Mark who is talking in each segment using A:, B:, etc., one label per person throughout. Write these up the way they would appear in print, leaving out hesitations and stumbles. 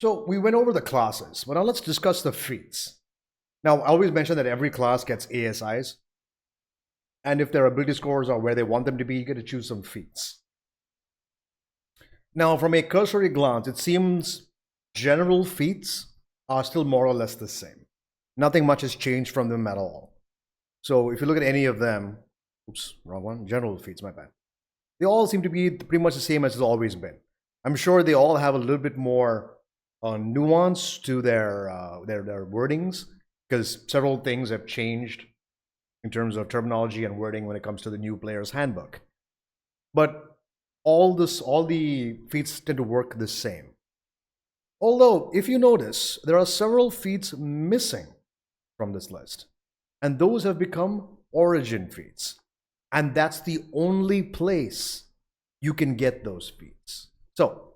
A: So we went over the classes, but now let's discuss the feats. Now, I always mention that every class gets ASIs, and if their ability scores are where they want them to be, you get to choose some feats. Now, from a cursory glance, it seems general feats are still more or less the same. Nothing much has changed from them at all. So if you look at any of them, oops, wrong one, general feats, my bad. They all seem to be pretty much the same as it's always been. I'm sure they all have a little bit more nuance to their wordings because several things have changed in terms of terminology and wording when it comes to the new player's handbook. But all the feats tend to work the same. Although, if you notice, there are several feats missing from this list, and those have become origin feats. And that's the only place you can get those feats. So,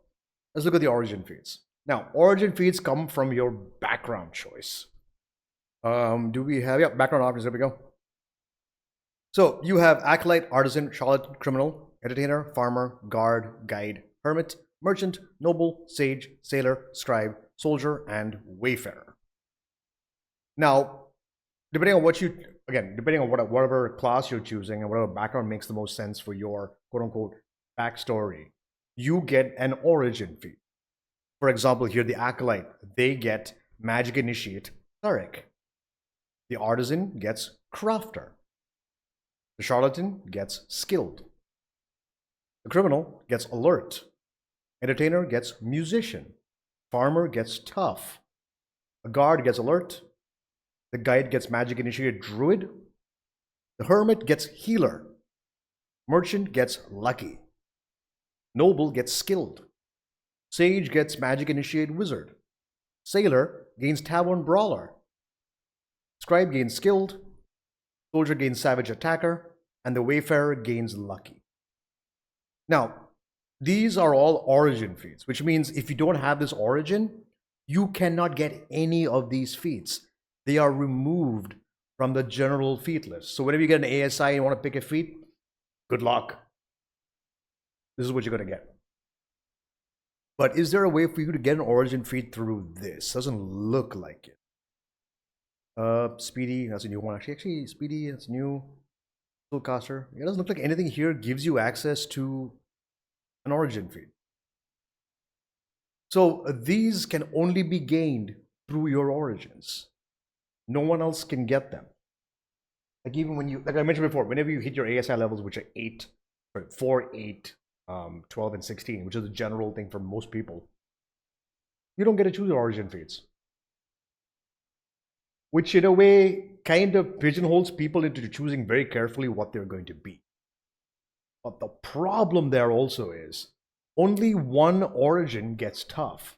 A: let's look at the origin feats. Now, origin feats come from your background choice. Do we have, yeah, background options, there we go. So, you have acolyte, artisan, charlatan, criminal, entertainer, farmer, guard, guide, hermit, merchant, noble, sage, sailor, scribe, soldier, and wayfarer. Now, depending on depending on whatever class you're choosing and whatever background makes the most sense for your quote unquote backstory, you get an origin feat. For example, here the acolyte, they get magic initiate cleric. The artisan gets crafter. The charlatan gets skilled. The criminal gets alert. Entertainer gets musician. Farmer gets tough. A guard gets alert. The guide gets magic initiated druid. The hermit gets healer. Merchant gets lucky. Noble gets skilled. Sage gets magic initiated wizard. Sailor gains tavern brawler. Scribe gains skilled. Soldier gains savage attacker. And the wayfarer gains lucky. Now, these are all origin feats, which means if you don't have this origin, you cannot get any of these feats. They are removed from the general feat list. So whenever you get an ASI and you want to pick a feat, good luck. This is what you're going to get. But is there a way for you to get an origin feat through this? Doesn't look like it. Speedy, that's a new one. Actually, Speedy, that's new. Soulcaster. It doesn't look like anything here gives you access to an origin feat. So these can only be gained through your origins. No one else can get them. Like even when you, like I mentioned before, whenever you hit your ASI levels, which are 4, 8, 12, and 16, which is the general thing for most people, you don't get to choose your origin feats. Which in a way kind of pigeonholes people into choosing very carefully what they're going to be. But the problem there also is only one origin gets tough,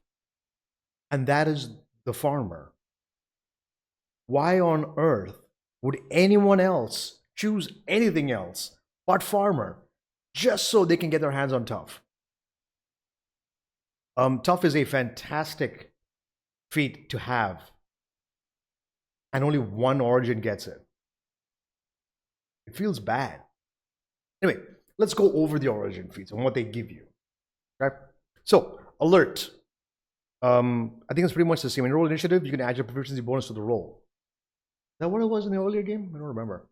A: and that is the farmer. Why on earth would anyone else choose anything else but farmer just so they can get their hands on tough? Tough is a fantastic feat to have, and only one origin gets it. It feels bad. Anyway, let's go over the origin feats and what they give you. Okay? So, alert. I think it's pretty much the same. In roll initiative, you can add your proficiency bonus to the roll. Is that what it was in the earlier game? I don't remember.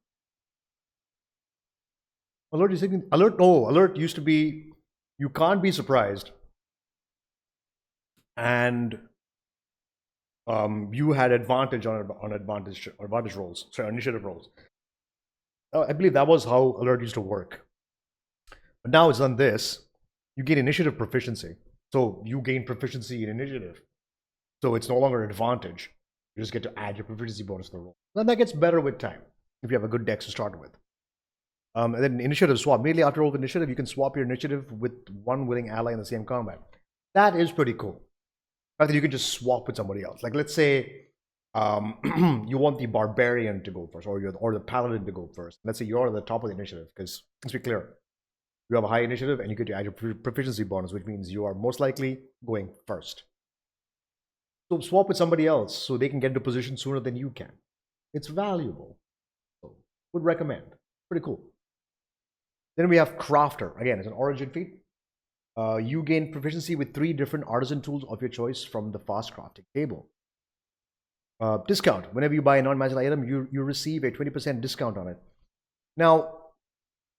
A: Alert is alert. No, alert used to be you can't be surprised, and you had advantage on advantage rolls. Sorry, initiative rolls. I believe that was how alert used to work. But now it's done this. You gain initiative proficiency, so you gain proficiency in initiative. So it's no longer an advantage. You just get to add your proficiency bonus to the roll. And that gets better with time if you have a good dex to start with. And then initiative swap. Immediately after roll initiative, you can swap your initiative with one willing ally in the same combat. That is pretty cool. The fact that you can just swap with somebody else. Like let's say you want the barbarian to go first, or the paladin to go first. Let's say you're at the top of the initiative, because let's be clear, you have a high initiative and you get to add your proficiency bonus, which means you are most likely going first. So swap with somebody else so they can get into position sooner than you can. It's valuable. So would recommend. Pretty cool. Then we have Crafter. Again, it's an origin feat. You gain proficiency with 3 different artisan tools of your choice from the fast crafting table. Discount. Whenever you buy a non-magical item, you receive a 20% discount on it. Now,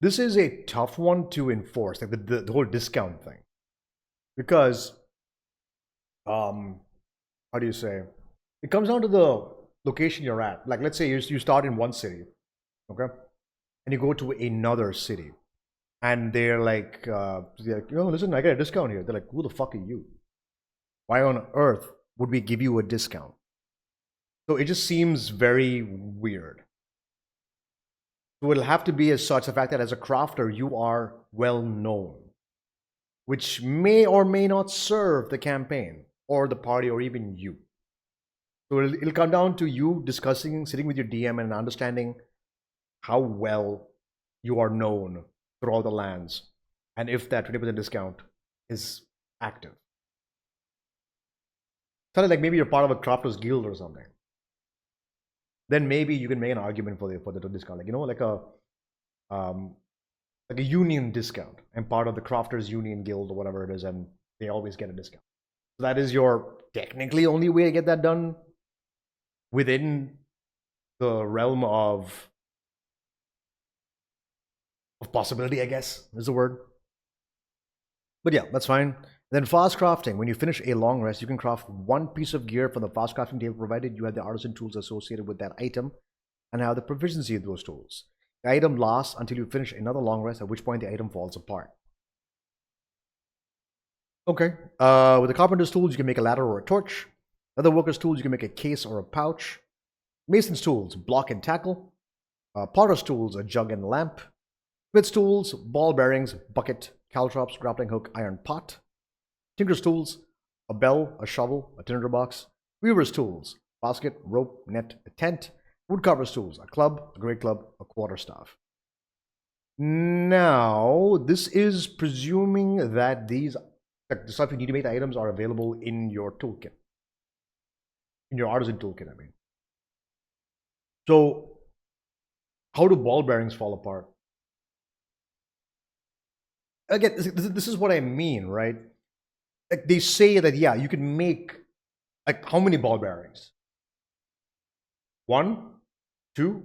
A: this is a tough one to enforce, like the whole discount thing. Because, how do you say? It comes down to the location you're at. Like, let's say you start in one city, okay? And you go to another city. And they're like, listen, I get a discount here. They're like, who the fuck are you? Why on earth would we give you a discount? So it just seems very weird. So it'll have to be as such the fact that as a crafter, you are well known, which may or may not serve the campaign or the party or even you. So it'll come down to you discussing, sitting with your DM and understanding how well you are known through all the lands and if that 20% discount is active. Kind of like maybe you're part of a crafters guild or something. Then maybe you can make an argument for the discount, like a union discount. I'm part of the crafters union guild or whatever it is, and they always get a discount. So that is your technically only way to get that done within the realm of possibility, I guess is the word. But yeah, that's fine. Then fast crafting. When you finish a long rest, you can craft 1 piece of gear from the fast crafting table, provided you have the artisan tools associated with that item and have the proficiency of those tools. The item lasts until you finish another long rest, at which point the item falls apart. Okay. With the carpenter's tools, you can make a ladder or a torch. Other worker's tools, you can make a case or a pouch. Mason's tools, block and tackle. Potter's tools, a jug and lamp. Smith's tools, ball bearings, bucket, caltrops, grappling hook, iron pot. Tinker's tools, a bell, a shovel, a tinderbox. Weaver's tools, basket, rope, net, a tent. Woodcarver's tools, a club, a great club, a quarterstaff. Now, this is presuming that the stuff you need to make the items are available in your toolkit. In your artisan toolkit, I mean. So, how do ball bearings fall apart? Again, this is what I mean, right? Like they say that, yeah, you can make, like, how many ball bearings? 1, 2,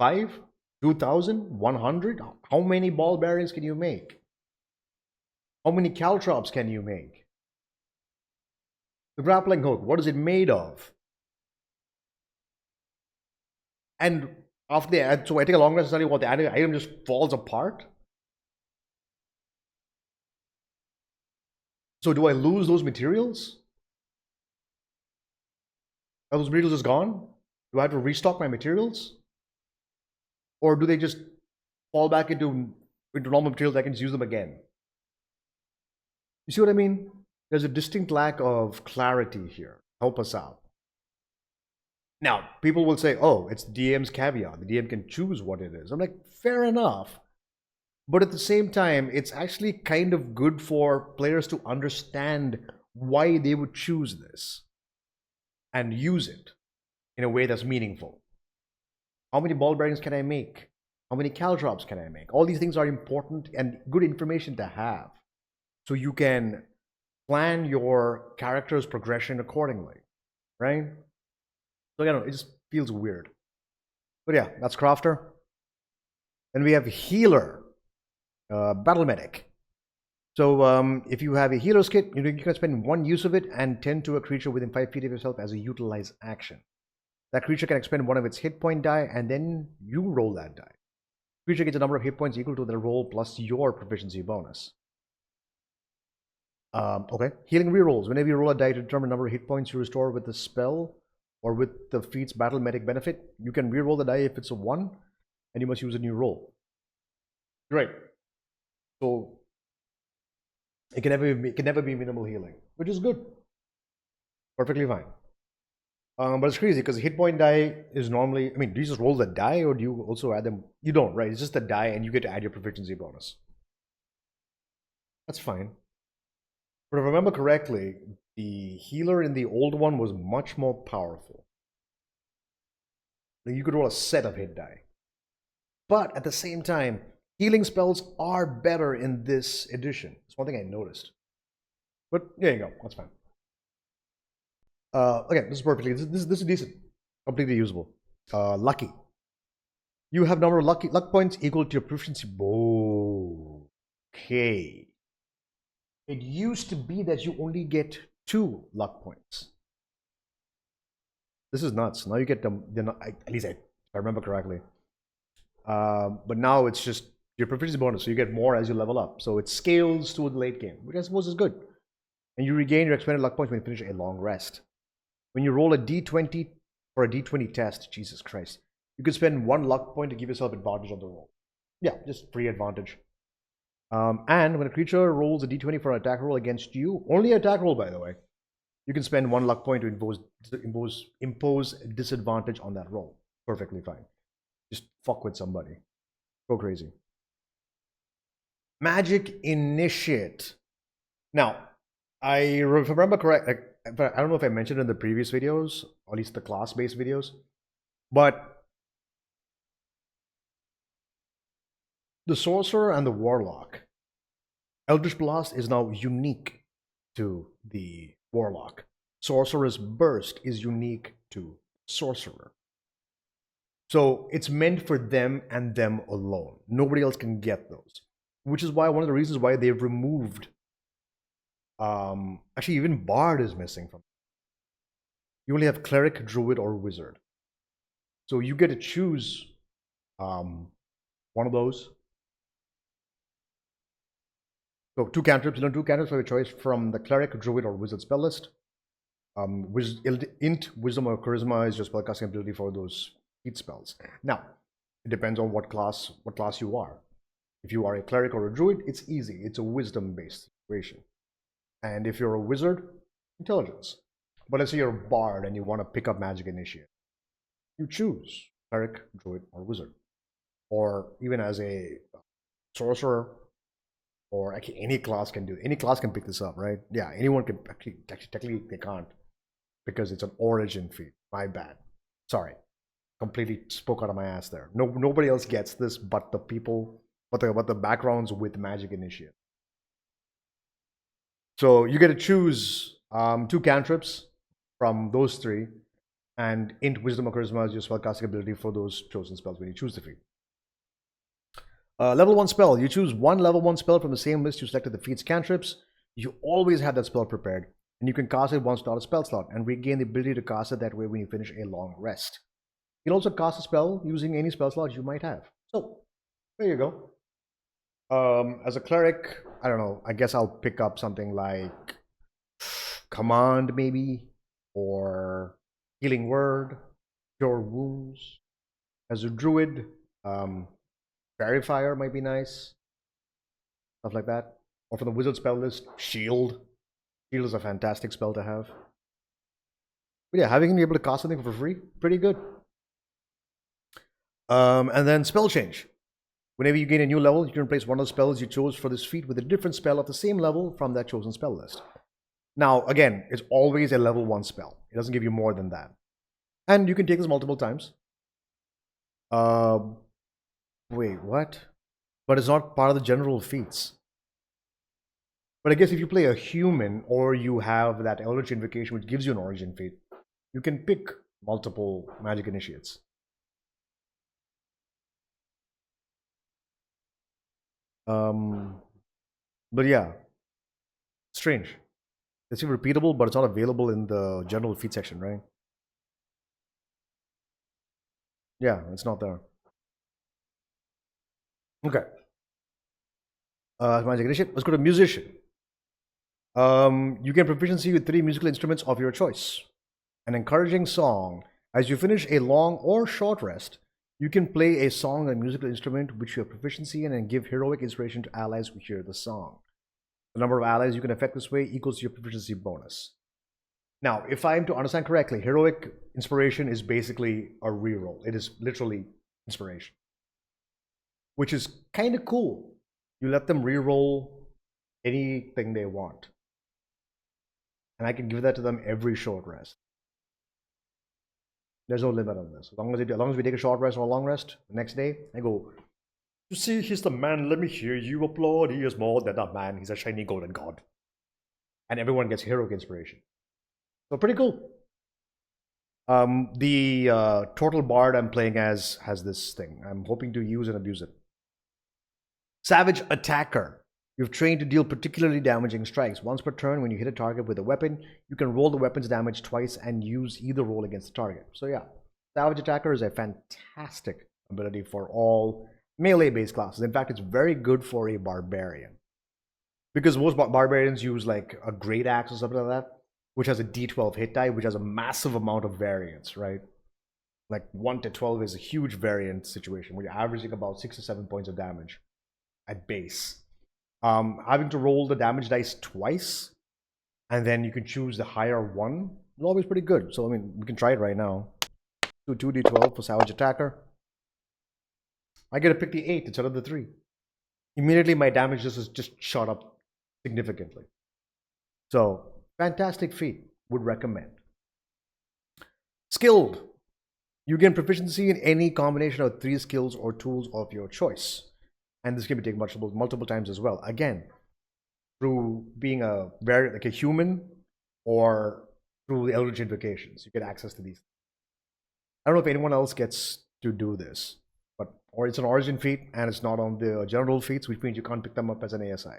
A: 5, 2,000, 100? How many ball bearings can you make? How many caltrops can you make? The grappling hook, what is it made of? And after that, so I take a long rest to study what the item just falls apart. So do I lose those materials? Are those materials just gone? Do I have to restock my materials? Or do they just fall back into normal materials? I can just use them again. You see what I mean? There's a distinct lack of clarity here. Help us out. Now, people will say, oh, it's DM's caveat. The DM can choose what it is. I'm like, fair enough. But at the same time, it's actually kind of good for players to understand why they would choose this and use it in a way that's meaningful. How many ball bearings can I make? How many caltrops can I make? All these things are important and good information to have, so you can plan your character's progression accordingly, right? So, it just feels weird. But yeah, that's Crafter. Then we have Healer, Battle Medic. So if you have a healer's kit, you can spend 1 use of it and tend to a creature within 5 feet of yourself as a utilize action. That creature can expend 1 of its hit point die, and then you roll that die. Creature gets a number of hit points equal to the roll plus your proficiency bonus. Okay, healing rerolls. Whenever you roll a die to determine the number of hit points you restore with the spell or with the Feats Battle Medic benefit, you can reroll the die if it's a 1, and you must use a new roll. Great. So it can never be minimal healing, which is good. Perfectly fine. But it's crazy because the hit point die is normally, do you just roll the die or do you also add them? You don't, right? It's just a die and you get to add your proficiency bonus. That's fine. But if I remember correctly, the healer in the old one was much more powerful. Like you could roll a set of hit die. But at the same time, Healing spells are better in this edition. It's one thing I noticed. But there you go. That's fine. Okay, this is perfectly. This is decent. Completely usable. Lucky. You have number of luck points equal to your proficiency. Okay. It used to be that you only get 2 luck points. This is nuts. Now you get them. At least if I remember correctly. But now it's just your proficiency bonus, so you get more as you level up. So it scales to the late game, which I suppose is good. And you regain your expended luck points when you finish a long rest. When you roll a d20 for a d20 test, Jesus Christ, you can spend 1 luck point to give yourself advantage on the roll. Yeah, just free advantage. And when a creature rolls a d20 for an attack roll against you, only attack roll by the way, you can spend 1 luck point to impose disadvantage on that roll. Perfectly fine. Just fuck with somebody. Go crazy. Magic Initiate. Now, if I remember correct, I don't know if I mentioned in the previous videos, or at least the class-based videos, but the Sorcerer and the Warlock, Eldritch Blast is now unique to the Warlock. Sorcerer's Burst is unique to Sorcerer. So it's meant for them and them alone. Nobody else can get those. Which is why one of the reasons why they've removed actually even Bard is missing from it. You only have Cleric, Druid, or Wizard. So you get to choose one of those. So 2 cantrips, you learn 2 cantrips of your choice from the Cleric, Druid, or Wizard spell list. Int, Wisdom, or Charisma is your spellcasting ability for those Feats spells. Now, it depends on what class you are. If you are a Cleric or a Druid, it's easy. It's a Wisdom-based situation. And if you're a Wizard, Intelligence. But let's say you're a Bard and you want to pick up Magic Initiate. You choose Cleric, Druid, or Wizard. Or even as a Sorcerer, or actually any class can do it. Any class can pick this up, right? Yeah, anyone can. Actually, technically they can't, because it's an origin feat. My bad. Sorry, completely spoke out of my ass there. Nobody else gets this but the people, but the backgrounds with Magic Initiate. So you get to choose 2 cantrips from those 3, and Int, Wisdom, or Charisma is your spellcasting ability for those chosen spells when you choose the feat. Level 1 spell. You choose 1 level 1 spell from the same list you selected the Feats cantrips. You always have that spell prepared, and you can cast it once not a spell slot, and regain the ability to cast it that way when you finish a long rest. You can also cast a spell using any spell slot you might have. So, there you go. As a Cleric, I don't know, I guess I'll pick up something like Command, maybe, or Healing Word, Cure Wounds. As a Druid, Verifier might be nice. Stuff like that. Or for the Wizard spell list, Shield. Shield is a fantastic spell to have. But yeah, having been able to cast something for free, pretty good. And then Spell Change. Whenever you gain a new level, you can replace one of the spells you chose for this feat with a different spell of the same level from that chosen spell list. Now, again, it's always a level 1 spell. It doesn't give you more than that. And you can take this multiple times. Wait, what? But it's not part of the general feats. But I guess if you play a human, or you have that Eldritch Invocation which gives you an origin feat, you can pick multiple Magic Initiates. But yeah, strange. It's repeatable, but it's not available in the general feat section, right? Yeah, it's not there. Okay. Magic Initiate. Let's go to Musician. You get proficiency with 3 musical instruments of your choice. An encouraging song. As you finish a long or short rest, you can play a song on a musical instrument which you have proficiency in and give heroic inspiration to allies who hear the song. The number of allies you can affect this way equals your proficiency bonus. Now, if I'm to understand correctly, heroic inspiration is basically a reroll. It is literally inspiration, which is kind of cool. You let them reroll anything they want, and I can give that to them every short rest. There's no limit on this. As long as we take a short rest or a long rest, the next day I go, You see, he's the man. Let me hear you applaud. He is more than a man. He's a shiny golden god. And everyone gets heroic inspiration. So pretty cool. The Total Bard I'm playing as has this thing. I'm hoping to use and abuse it. Savage Attacker. You've trained to deal particularly damaging strikes. Once per turn, when you hit a target with a weapon, you can roll the weapon's damage twice and use either roll against the target. So yeah, Savage Attacker is a fantastic ability for all melee-based classes. In fact, it's very good for a barbarian. Because most barbarians use like a great axe or something like that, which has a d12 hit die, which has a massive amount of variance, right? Like 1 to 12 is a huge variant situation where you're averaging about 6 to 7 points of damage at base. Having to roll the damage dice twice, and then you can choose the higher one, is always pretty good. So, I mean, we can try it right now. Do 2d12 for Savage Attacker. I get to pick the 8 instead of the 3. Immediately, my damage just shot up significantly. So, fantastic feat. Would recommend. Skilled. You gain proficiency in any combination of 3 skills or tools of your choice. And this can be taken multiple times as well. Again, through being like a human or through the Eldritch Invocations. You get access to these. I don't know if anyone else gets to do this, or it's an origin feat and it's not on the general feats, which means you can't pick them up as an ASI.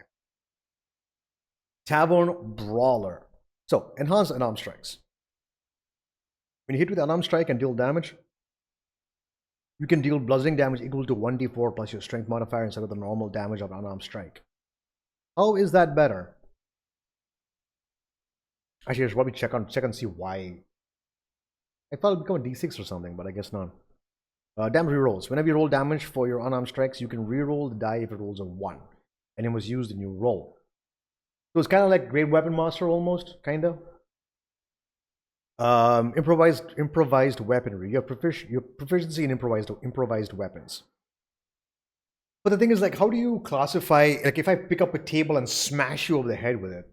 A: Tavern Brawler. So, enhance unarmed strikes. When you hit with unarmed strike and deal damage, you can deal bludgeoning damage equal to 1d4 plus your strength modifier instead of the normal damage of unarmed strike. How is that better? Actually, I should probably check and see why. I thought it would become a d6 or something, but I guess not. Damage rerolls. Whenever you roll damage for your unarmed strikes, you can reroll the die if it rolls a 1. And it must use the new roll. So it's kind of like Great Weapon Master almost, kind of. Improvised weaponry. You have proficiency in improvised weapons. But the thing is, like, how do you classify, like, if I pick up a table and smash you over the head with it,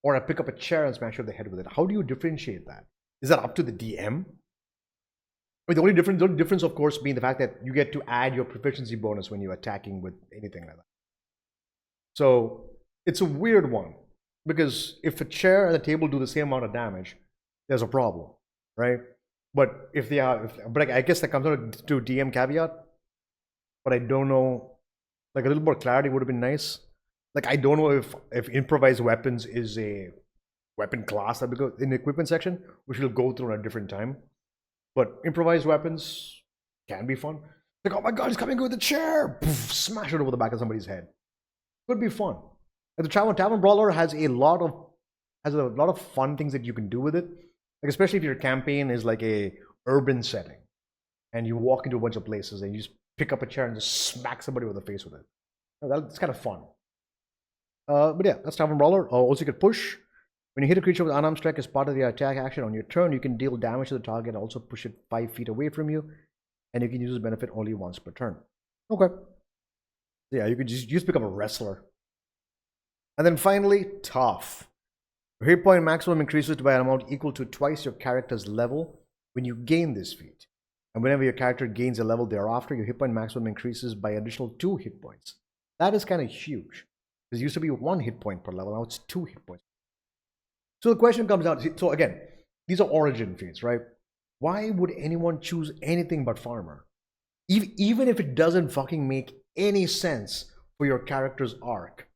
A: or I pick up a chair and smash you over the head with it, how do you differentiate that? Is that up to the DM? I mean, the only difference, of course, being the fact that you get to add your proficiency bonus when you're attacking with anything like that. So it's a weird one, because if a chair and a table do the same amount of damage, there's a problem, right? But if they are, but I guess that comes down to DM caveat. But I don't know, like a little more clarity would have been nice. Like I don't know if improvised weapons is a weapon class that we go in the equipment section, which we'll go through at a different time. But improvised weapons can be fun. Like, oh my god, he's coming with a chair! Poof, smash it over the back of somebody's head. Could be fun. And the Tavern Brawler has a lot of fun things that you can do with it. Like especially if your campaign is like a urban setting, and you walk into a bunch of places and you just pick up a chair and just smack somebody with the face with it. That's kind of fun. But yeah, that's Tavern Brawler. Also, you could push. When you hit a creature with unarmed strike as part of the attack action on your turn, you can deal damage to the target and also push it 5 feet away from you. And you can use this benefit only once per turn. Okay. Yeah, you could just pick up a wrestler. And then finally, Tough. Your hit point maximum increases by an amount equal to twice your character's level when you gain this feat. And whenever your character gains a level thereafter, your hit point maximum increases by additional 2 hit points. That is kind of huge. Because it used to be 1 hit point per level, now it's 2 hit points. So the question comes down, so again, these are origin feats, right? Why would anyone choose anything but Farmer? Even if it doesn't fucking make any sense for your character's arc.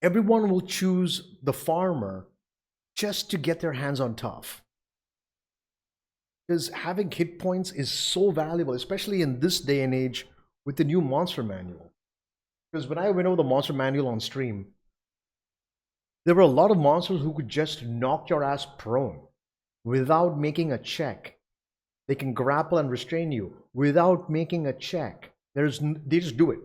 A: Everyone will choose the Farmer just to get their hands on Tough. Because having hit points is so valuable, especially in this day and age with the new monster manual. Because when I went over the monster manual on stream, there were a lot of monsters who could just knock your ass prone without making a check. They can grapple and restrain you without making a check. They just do it.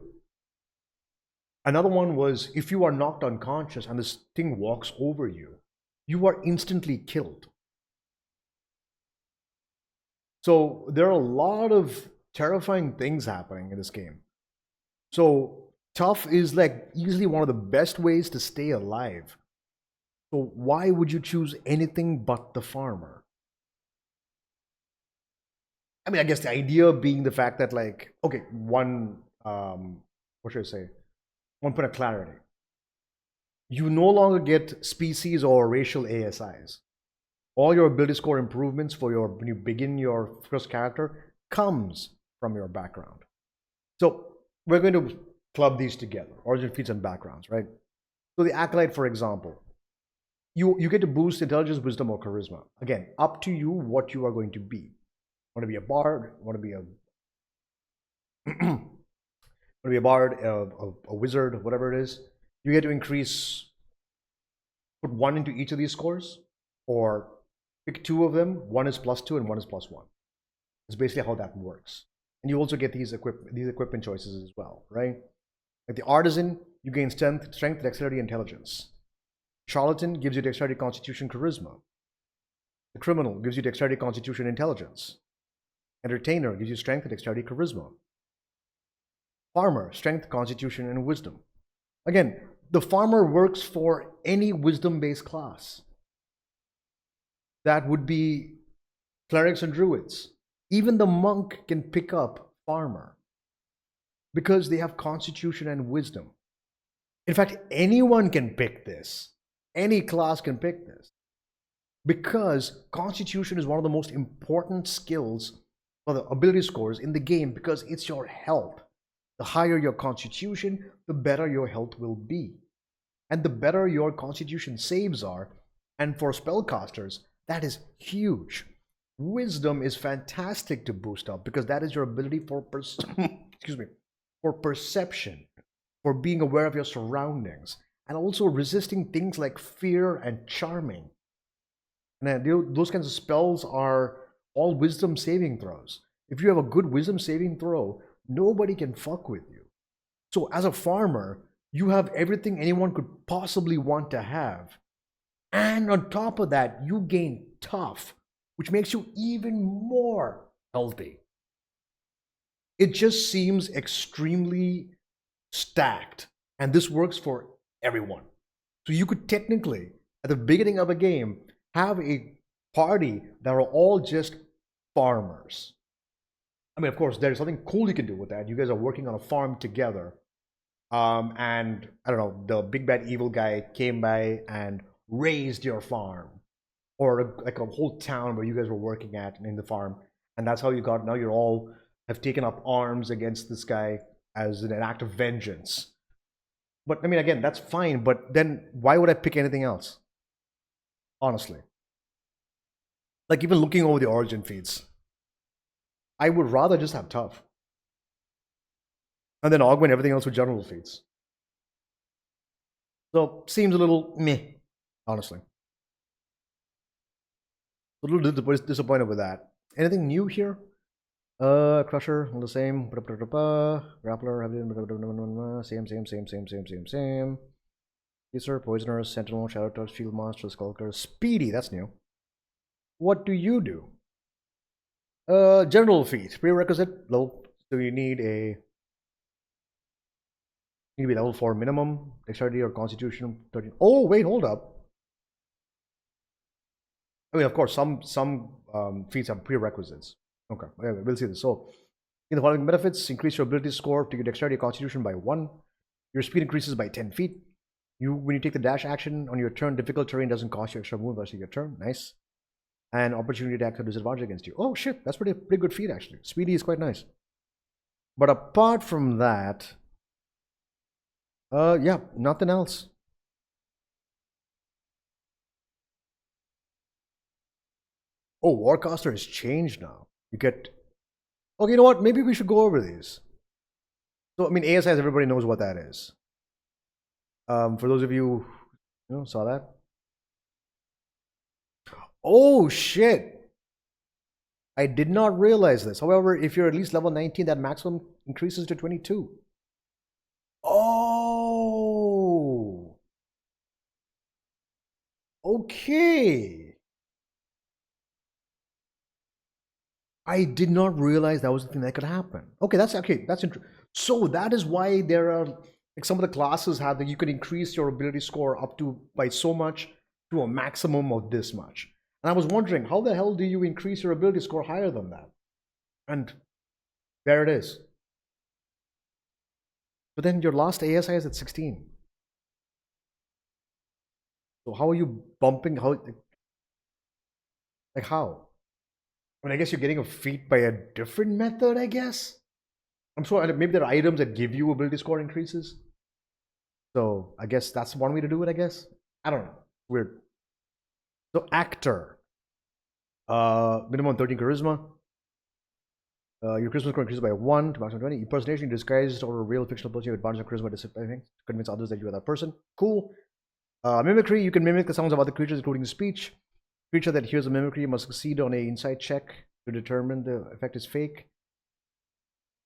A: Another one was if you are knocked unconscious and this thing walks over you, you are instantly killed. So there are a lot of terrifying things happening in this game. So Tough is like easily one of the best ways to stay alive. So why would you choose anything but the Farmer? I mean, I guess the idea being the fact that, like, okay, one what should I say? One point of clarity. You no longer get species or racial ASIs. All your ability score improvements for your when you begin your first character comes from your background. So we're going to club these together, origin, feats, and backgrounds, right? So the acolyte, for example, you get to boost intelligence, wisdom, or charisma. Again, up to you what you are going to be. Want to be a bard? Want to be a want to be a bard, a wizard, whatever it is. You get to increase, put one into each of these scores, or pick two of them. One is +2 and one is +1. It's basically how that works. And you also get these equipment choices as well, right? Like the artisan, you gain strength, dexterity, intelligence. Charlatan gives you dexterity, constitution, charisma. The criminal gives you dexterity, constitution, intelligence. Entertainer gives you strength, dexterity, charisma. Farmer, strength, constitution, and wisdom. Again, the farmer works for any wisdom-based class. That would be clerics and druids. Even the monk can pick up farmer because they have constitution and wisdom. In fact, anyone can pick this. Any class can pick this because constitution is one of the most important skills for the ability scores in the game because it's your health. The higher your constitution, the better your health will be. And the better your constitution saves are, and for spellcasters, that is huge. Wisdom is fantastic to boost up because that is your ability for excuse me, for perception, for being aware of your surroundings, and also resisting things like fear and charming. And those kinds of spells are all wisdom saving throws. If you have a good wisdom saving throw, nobody can fuck with you. So as a farmer, you have everything anyone could possibly want to have. And on top of that, you gain tough, which makes you even more healthy. It just seems extremely stacked. And this works for everyone. So you could technically, at the beginning of a game, have a party that are all just farmers. I mean, of course, there's something cool you can do with that. You guys are working on a farm together. And I don't know, the big bad evil guy came by and raised your farm. Or like a whole town where you guys were working at in the farm. And that's how you got, now you're all have taken up arms against this guy as an act of vengeance. But I mean, again, that's fine. But then why would I pick anything else? Honestly. Like even looking over the origin feeds, I would rather just have tough. And then augment everything else with general feats. So seems a little meh, honestly. A little disappointed with that. Anything new here? Crusher, all the same. Grappler, same. User, Poisoner, Sentinel, Shadow Touch, Field Monster, Skulker, Speedy, that's new. What do you do? General feat, prerequisite, low. So you need a need to be level 4 minimum, dexterity or constitution 13. Oh, wait, hold up. I mean, of course, some feats have prerequisites. Okay, anyway, we'll see this. So, in the following benefits, increase your ability score to your dexterity or constitution by 1. Your speed increases by 10 feet. When you take the dash action on your turn, difficult terrain doesn't cost you extra move versus your turn. Nice. And opportunity attack at disadvantage against you. Oh shit, that's pretty good feat actually. Speedy is quite nice. But apart from that, yeah, nothing else. Oh, Warcaster has changed now. You get. Okay, you know what? Maybe we should go over these. So I mean, ASIs, everybody knows what that is. For those of you who saw that. Oh shit! I did not realize this. However, if you're at least level 19, that maximum increases to 22. Oh! Okay. I did not realize that was the thing that could happen. Okay, that's okay. That's interesting. So that is why there are like some of the classes have that you can increase your ability score up to by so much to a maximum of this much. And I was wondering, how the hell do you increase your ability score higher than that? And there it is. But then your last ASI is at 16. So how are you bumping? How? I mean, I guess you're getting a feat by a different method, I guess. I'm sure maybe there are items that give you ability score increases. So I guess that's one way to do it, I guess. I don't know. Weird. So actor. Minimum 13 charisma. Your charisma score increases by 1 to maximum 20. Impersonation, disguised or a real fictional person, you have advantage on charisma to convince others that you are that person. Cool. Mimicry, you can mimic the sounds of other creatures, including speech. Creature that hears a mimicry must succeed on a insight check to determine the effect is fake.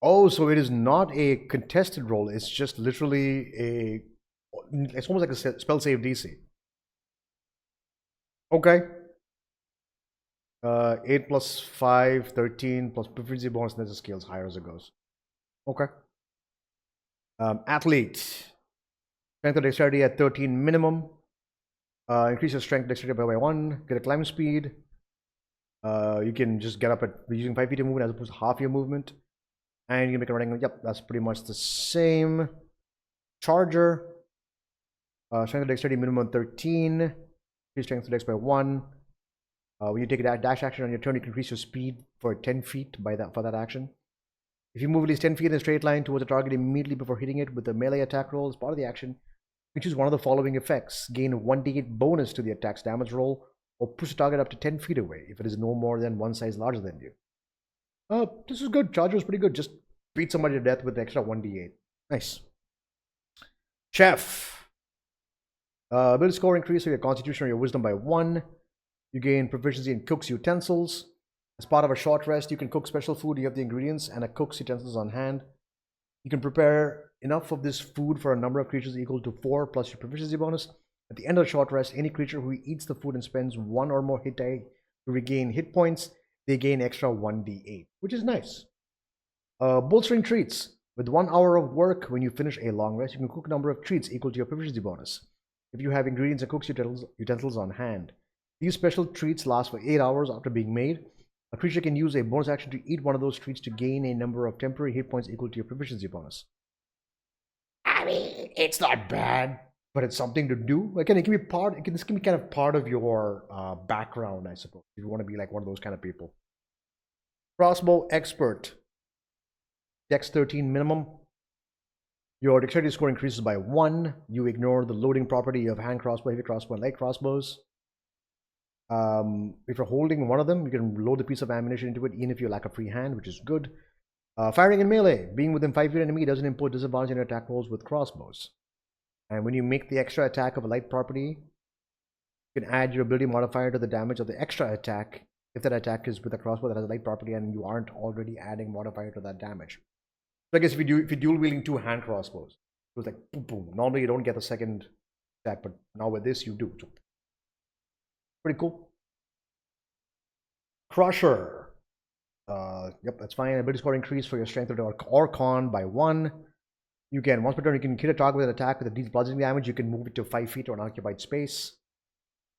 A: Oh, so it is not a contested roll. It's just literally a... It's almost like a spell save DC. Okay. 8 plus 5, 13 plus proficiency bonus, and then the scales higher as it goes. Okay. Athlete. Strength and dexterity at 13 minimum. Increase your strength and dexterity by 1. Get a climb speed. You can just get up at using 5 feet of movement as opposed to half your movement. And you can make a running. Yep, that's pretty much the same. Charger. Strength and dexterity minimum 13. Increase strength and dex by 1. When you take a dash action on your turn, you can increase your speed for 10 feet for that action. If you move at least 10 feet in a straight line towards a target immediately before hitting it with a melee attack roll as part of the action, you choose one of the following effects. Gain a 1d8 bonus to the attack's damage roll, or push the target up to 10 feet away if it is no more than one size larger than you. This is good. Charger is pretty good. Just beat somebody to death with the extra 1d8. Nice. Chef. Ability score increase for your constitution or your wisdom by 1. You gain proficiency in cook's utensils. As part of a short rest, you can cook special food. You have the ingredients and a cook's utensils on hand. You can prepare enough of this food for a number of creatures equal to 4 plus your proficiency bonus. At the end of the short rest, any creature who eats the food and spends 1 or more hit die to regain hit points, they gain extra 1d8, which is nice. Bolstering treats. With 1 hour of work, when you finish a long rest, you can cook a number of treats equal to your proficiency bonus. If you have ingredients and cook's utensils on hand. These special treats last for 8 hours after being made. A creature can use a bonus action to eat one of those treats to gain a number of temporary hit points equal to your proficiency bonus. I mean, it's not bad, but it's something to do. Again, it can be this can be kind of part of your background, I suppose, if you want to be like one of those kind of people. Crossbow expert. Dex 13 minimum. Your dexterity score increases by 1. You ignore the loading property of hand crossbow, heavy crossbow, and light crossbows. If you're holding one of them, you can load the piece of ammunition into it, even if you lack a free hand, which is good. Firing in melee. Being within 5 feet of enemy doesn't impose disadvantage on your attack rolls with crossbows. And when you make the extra attack of a light property, you can add your ability modifier to the damage of the extra attack if that attack is with a crossbow that has a light property and you aren't already adding modifier to that damage. So I guess if you're dual wielding 2 hand crossbows, it was like boom, boom. Normally you don't get the second attack, but now with this you do. So pretty cool. Crusher. Yep, that's fine. Ability score increase for your strength or con by 1. You can, once per turn, you can hit a target with an attack that deals bludgeoning damage. You can move it to 5 feet or an occupied space.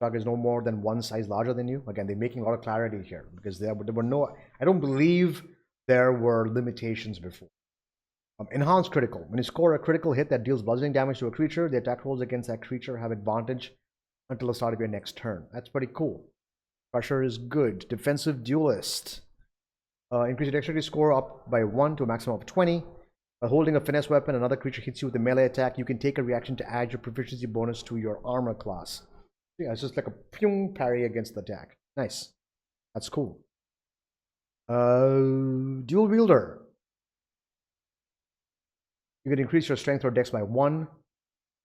A: Target is no more than one size larger than you. Again, they're making a lot of clarity here because there were no, I don't believe there were limitations before. Enhanced critical. When you score a critical hit that deals bludgeoning damage to a creature, the attack rolls against that creature have advantage until the start of your next turn. That's pretty cool. Crusher is good. Defensive duelist. Increase your dexterity score up by 1 to a maximum of 20. By holding a finesse weapon, another creature hits you with a melee attack. You can take a reaction to add your proficiency bonus to your armor class. Yeah, it's just like a pyong parry against the attack. Nice. That's cool. Dual wielder. You can increase your strength or dex by 1.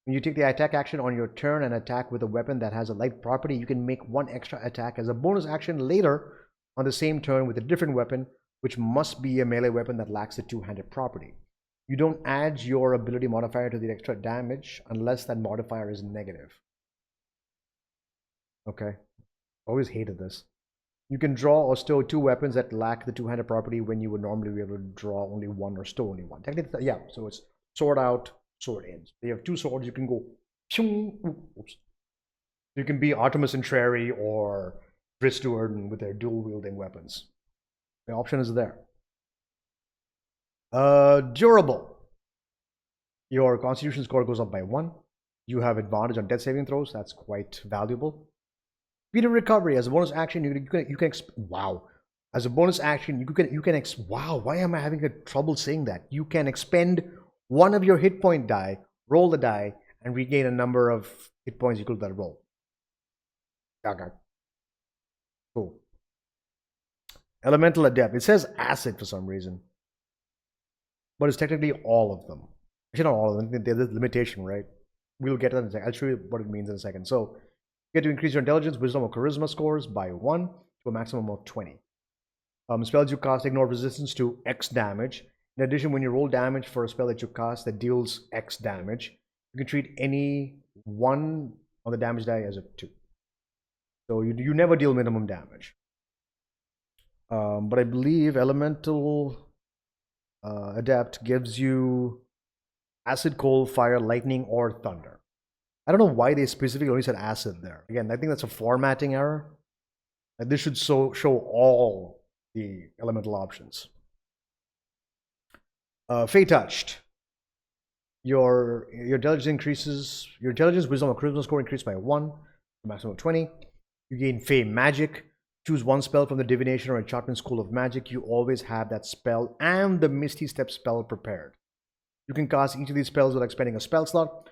A: When you take the attack action on your turn and attack with a weapon that has a light property, you can make 1 extra attack as a bonus action later on the same turn with a different weapon, which must be a melee weapon that lacks the 2-handed property. You don't add your ability modifier to the extra damage unless that modifier is negative. Okay. Always hated this. You can draw or stow 2 weapons that lack the 2-handed property when you would normally be able to draw only 1 or stow only 1. Technically, yeah, so it's sword out, sword in. You have 2 swords, you can go. Oops. You can be Artemis and Trary or Bristuarden with their dual wielding weapons. The option is there. Durable. Your constitution score goes up by 1. You have advantage on death saving throws. That's quite valuable. Speed of recovery as a bonus action. Wow. As a bonus action, wow. Why am I having a trouble saying that? You can expend one of your hit point die, roll the die, and regain a number of hit points equal to that roll. Okay. Cool. Elemental Adept. It says acid for some reason, but it's technically all of them. Actually, not all of them. There's a limitation, right? We'll get to that in a second. I'll show you what it means in a second. So you get to increase your intelligence, wisdom, or charisma scores by 1 to a maximum of 20. Spells you cast ignore resistance to X damage. In addition, when you roll damage for a spell that you cast that deals X damage, you can treat any 1 on the damage die as a 2. So you never deal minimum damage. But I believe Elemental Adept gives you acid, cold, fire, lightning, or thunder. I don't know why they specifically only said acid there. Again, I think that's a formatting error. Like this should show all the elemental options. Fey Touched. Your intelligence increases. Your intelligence, wisdom, or charisma score increased by 1, to maximum of 20. You gain Fey Magic. Choose one spell from the Divination or Enchantment School of Magic. You always have that spell and the Misty Step spell prepared. You can cast each of these spells without expending a spell slot.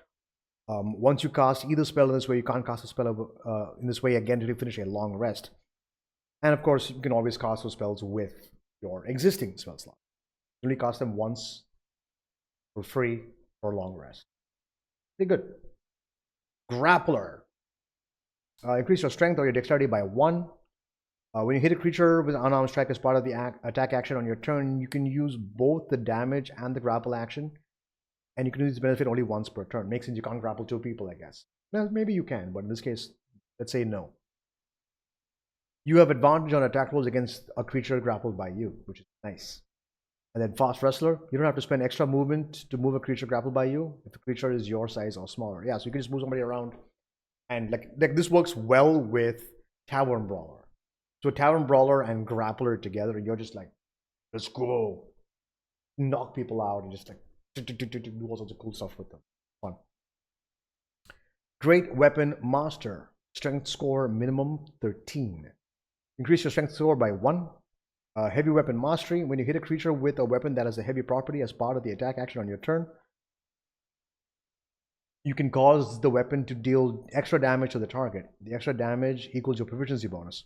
A: Once you cast either spell in this way, you can't cast a spell in this way again until you finish a long rest. And of course, you can always cast those spells with your existing spell slot. You only cast them once for free for a long rest. Pretty good. Grappler. Increase your strength or your dexterity by 1. When you hit a creature with an unarmed strike as part of the attack action on your turn, you can use both the damage and the grapple action. And you can use this benefit only once per turn. Makes sense, you can't grapple 2 people, I guess. Well, maybe you can, but in this case, let's say no. You have advantage on attack rolls against a creature grappled by you, which is nice. And then Fast Wrestler, you don't have to spend extra movement to move a creature grappled by you if the creature is your size or smaller. Yeah, so you can just move somebody around. And like this works well with Tavern Brawler. So Tavern Brawler and Grappler together, and you're just like, let's go. Knock people out and just like do all sorts of cool stuff with them. Fun. Great Weapon Master. Strength score minimum 13. Increase your strength score by 1. Heavy Weapon Mastery. When you hit a creature with a weapon that has a heavy property as part of the attack action on your turn, you can cause the weapon to deal extra damage to the target. The extra damage equals your proficiency bonus.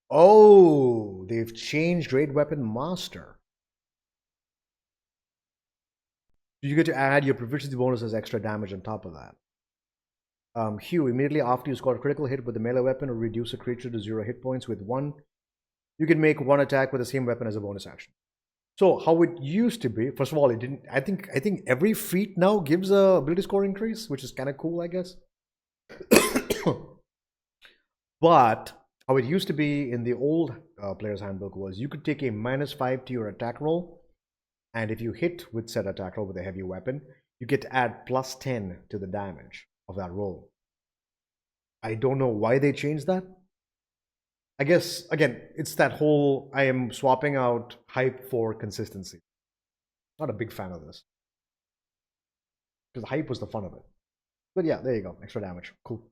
A: Oh, they've changed Great Weapon Master. You get to add your proficiency bonus as extra damage on top of that. Hugh, immediately after you score a critical hit with a melee weapon or reduce a creature to 0 hit points with 1, you can make 1 attack with the same weapon as a bonus action. So how it used to be, first of all, it didn't. I think every feat now gives a ability score increase, which is kind of cool, I guess. But how it used to be in the old player's handbook was you could take a -5 to your attack roll, and if you hit with said attack roll with a heavy weapon, you get to add +10 to the damage of that roll. I don't know why they changed that. I guess, again, it's that whole I am swapping out hype for consistency. Not a big fan of this. Because hype was the fun of it. But yeah, there you go. Extra damage. Cool.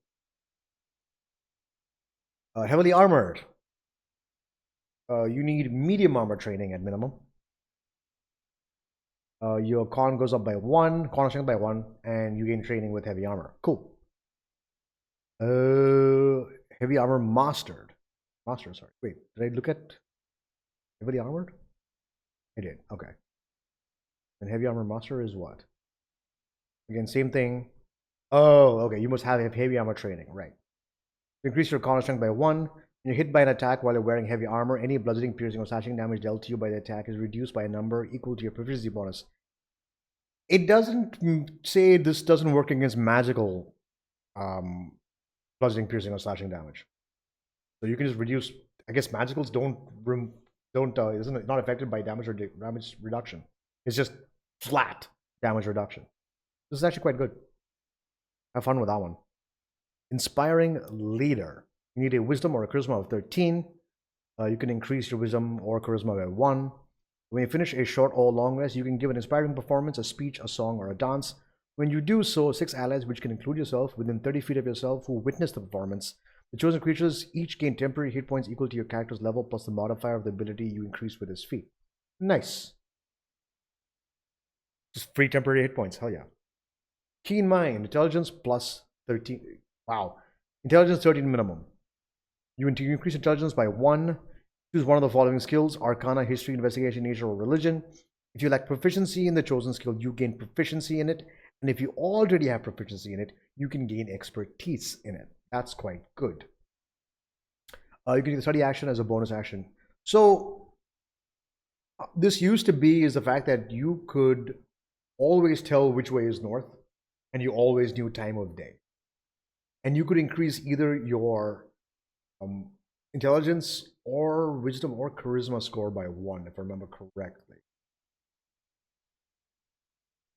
A: Heavily armored. You need medium armor training at minimum. Your con goes up by 1, con strength by 1, and you gain training with heavy armor. Cool. Heavy armor mastered. Master, sorry. Wait, did I look at heavily armored? I did. Okay. And heavy armor master is what? Again, same thing. Oh, okay. You must have heavy armor training, right? Increase your con strength by 1. When you're hit by an attack while you're wearing heavy armor, any bludgeoning, piercing, or slashing damage dealt to you by the attack is reduced by a number equal to your proficiency bonus. It doesn't say this doesn't work against magical bludgeoning, piercing, or slashing damage. So you can just reduce. I guess magicals isn't not affected by damage or damage reduction. It's just flat damage reduction. This is actually quite good. Have fun with that one. Inspiring Leader. You need a wisdom or a charisma of 13. You can increase your wisdom or charisma by 1. When you finish a short or long rest, you can give an inspiring performance, a speech, a song, or a dance. When you do so, 6 allies, which can include yourself, within 30 feet of yourself, who witness the performance, the chosen creatures each gain temporary hit points equal to your character's level plus the modifier of the ability you increase with this feat. Nice. Just free temporary hit points. Hell yeah. Keen mind, intelligence plus 13. Wow. Intelligence 13 minimum. You increase intelligence by 1. Choose one of the following skills: Arcana, History, Investigation, Nature, or Religion. If you lack proficiency in the chosen skill, you gain proficiency in it. And if you already have proficiency in it, you can gain expertise in it. That's quite good. You can use the study action as a bonus action. So this used to be is the fact that you could always tell which way is north, and you always knew time of day. And you could increase either your intelligence or wisdom or charisma score by 1, if I remember correctly.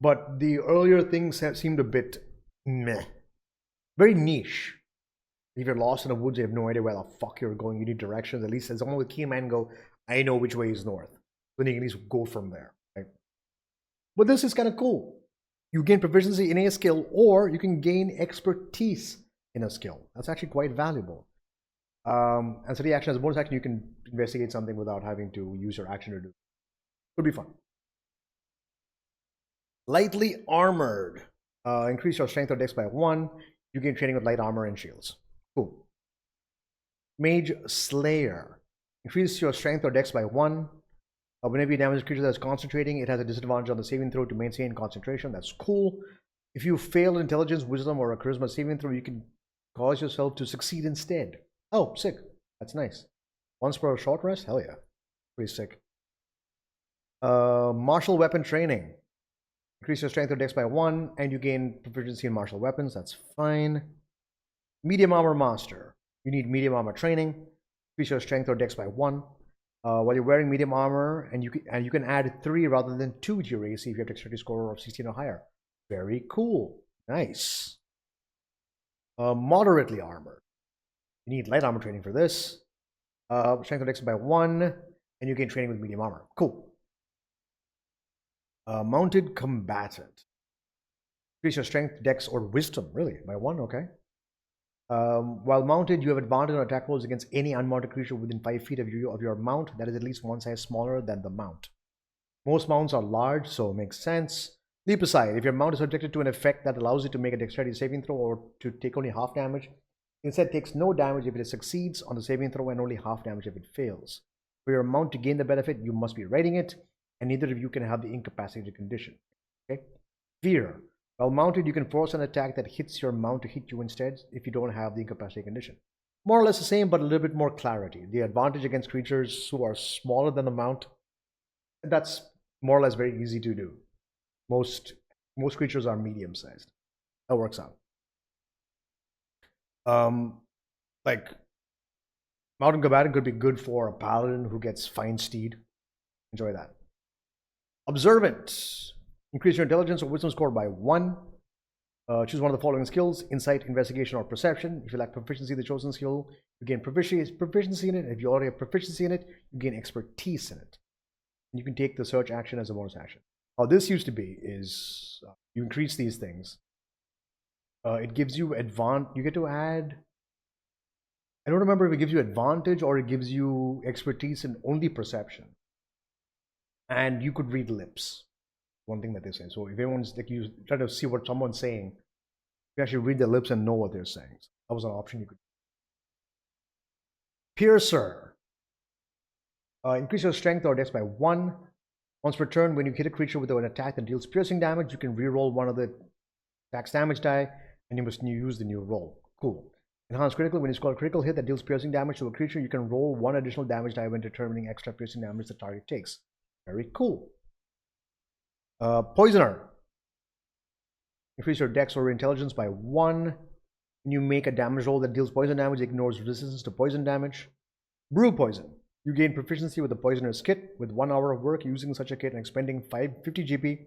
A: But the earlier things seemed a bit meh. Very niche. If you're lost in the woods, you have no idea where the fuck you're going, you need directions. At least as someone with keen mind go, I know which way is north. Then you can at least go from there. Right? But this is kind of cool. You gain proficiency in a skill, or you can gain expertise in a skill. That's actually quite valuable. And so the action as a bonus action, you can investigate something without having to use your action to do. Could be fun. Lightly armored. Increase your strength or dex by 1. You gain training with light armor and shields. Cool. Mage Slayer. Increase your strength or dex by 1. Whenever you damage a creature that's concentrating, it has a disadvantage on the saving throw to maintain concentration. That's cool. If you fail intelligence, wisdom, or a charisma saving throw, you can cause yourself to succeed instead. Oh, sick. That's nice. Once per short rest? Hell yeah. Pretty sick. Martial weapon training. Increase your strength or dex by 1, and you gain proficiency in martial weapons. That's fine. Medium armor master. You need medium armor training. Increase your strength or dex by 1. While you're wearing medium armor, and you can add 3 rather than 2 to your AC if you have dexterity score of 16 or higher. Very cool. Nice. Moderately armored. You need light armor training for this. Strength or dex by 1, and you gain training with medium armor. Cool. Mounted combatant. Increase your strength, dex, or wisdom, really, by 1, okay. While mounted, you have advantage on attack rolls against any unmounted creature within 5 feet of your mount that is at least 1 size smaller than the mount. Most mounts are large, so it makes sense. Leap aside, if your mount is subjected to an effect that allows it to make a dexterity saving throw or to take only half damage, instead takes no damage if it succeeds on the saving throw and only half damage if it fails. For your mount to gain the benefit, you must be riding it, and neither of you can have the incapacitated condition. Okay? Fear. While mounted, you can force an attack that hits your mount to hit you instead if you don't have the incapacitated condition. More or less the same, but a little bit more clarity. The advantage against creatures who are smaller than the mount, that's more or less very easy to do. Most creatures are medium-sized. That works out. Like mountain combatant could be good for a paladin who gets fine steed. Enjoy that. Observant. Increase your intelligence or wisdom score by 1. Choose one of the following skills: insight, investigation, or perception. If you lack proficiency in the chosen skill, you gain proficiency in it. If you already have proficiency in it, you gain expertise in it. And you can take the search action as a bonus action. How this used to be is you increase these things. It gives you you get to add, I don't remember if it gives you advantage or it gives you expertise in only perception. And you could read lips. One thing that they say. So if everyone's like, you try to see what someone's saying, you actually read their lips and know what they're saying. So that was an option you could. Piercer. Increase your strength or dex by 1. Once per turn, when you hit a creature with an attack that deals piercing damage, you can reroll one of the attack's damage die, and you must use the new roll. Cool. Enhanced critical. When you score a critical hit that deals piercing damage to a creature, you can roll 1 additional damage die when determining extra piercing damage the target takes. Very cool. Poisoner. Increase your dex or intelligence by 1. When you make a damage roll that deals poison damage, it ignores resistance to poison damage. Brew poison. You gain proficiency with the poisoner's kit. With 1 hour of work using such a kit and expending 50 GP